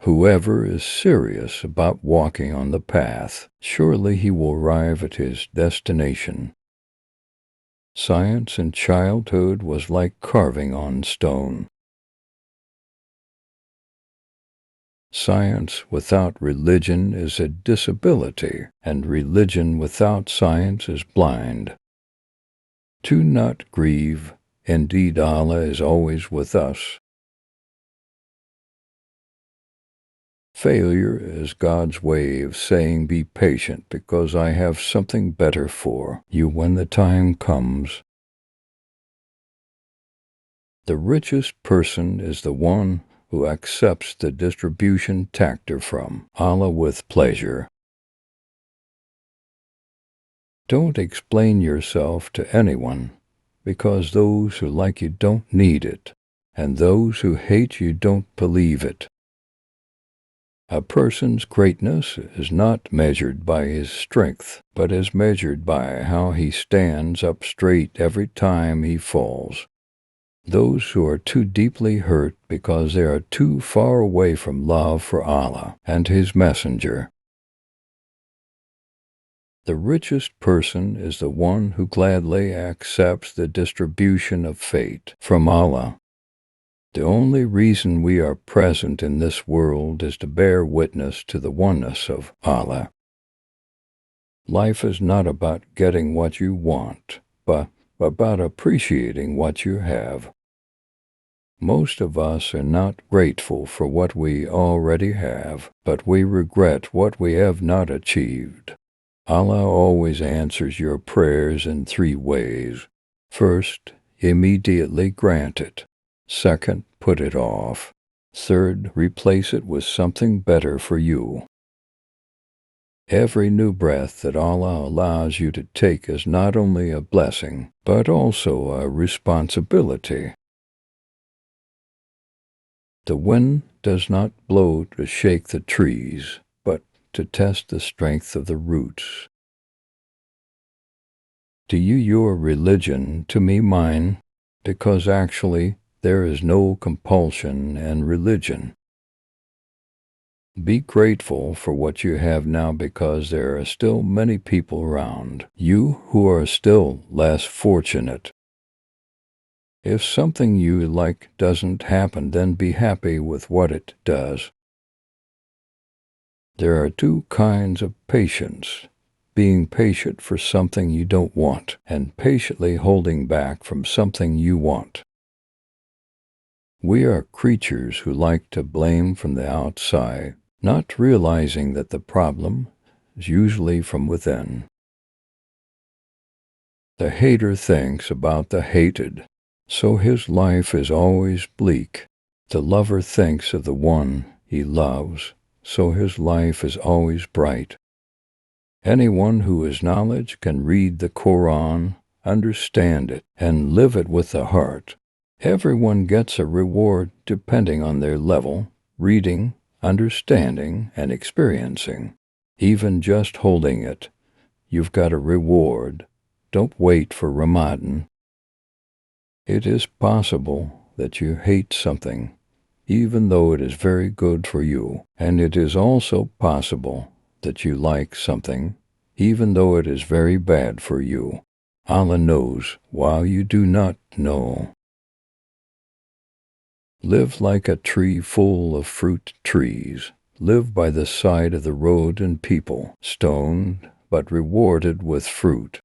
Whoever is serious about walking on the path, surely he will arrive at his destination. Science in childhood was like carving on stone. Science without religion is a disability, and religion without science is blind. Do not grieve. Indeed, Allah is always with us. Failure is God's way of saying, be patient, because I have something better for you when the time comes. The richest person is the one who accepts the distribution taken from Allah with pleasure. Don't explain yourself to anyone, because those who like you don't need it, and those who hate you don't believe it. A person's greatness is not measured by his strength, but is measured by how he stands up straight every time he falls. Those who are too deeply hurt because they are too far away from love for Allah and His Messenger. The richest person is the one who gladly accepts the distribution of fate from Allah. The only reason we are present in this world is to bear witness to the oneness of Allah. Life is not about getting what you want, but about appreciating what you have. Most of us are not grateful for what we already have, but we regret what we have not achieved. Allah always answers your prayers in 3 ways. First, immediately grant it. Second, put it off. Third, replace it with something better for you. Every new breath that Allah allows you to take is not only a blessing, but also a responsibility. The wind does not blow to shake the trees, but to test the strength of the roots. To you your religion, to me mine, because actually there is no compulsion in religion. Be grateful for what you have now, because there are still many people around you who are still less fortunate. If something you like doesn't happen, then be happy with what it does. There are 2 kinds of patience: being patient for something you don't want, and patiently holding back from something you want. We are creatures who like to blame from the outside, not realizing that the problem is usually from within. The hater thinks about the hated, so his life is always bleak. The lover thinks of the one he loves, so his life is always bright. Anyone who has knowledge can read the Quran, understand it, and live it with the heart. Everyone gets a reward depending on their level, reading, understanding, and experiencing. Even just holding it, you've got a reward. Don't wait for Ramadan. It is possible that you hate something, even though it is very good for you, and it is also possible that you like something, even though it is very bad for you. Allah knows while you do not know. Live like a tree full of fruit trees. Live by the side of the road and people, stoned but rewarded with fruit.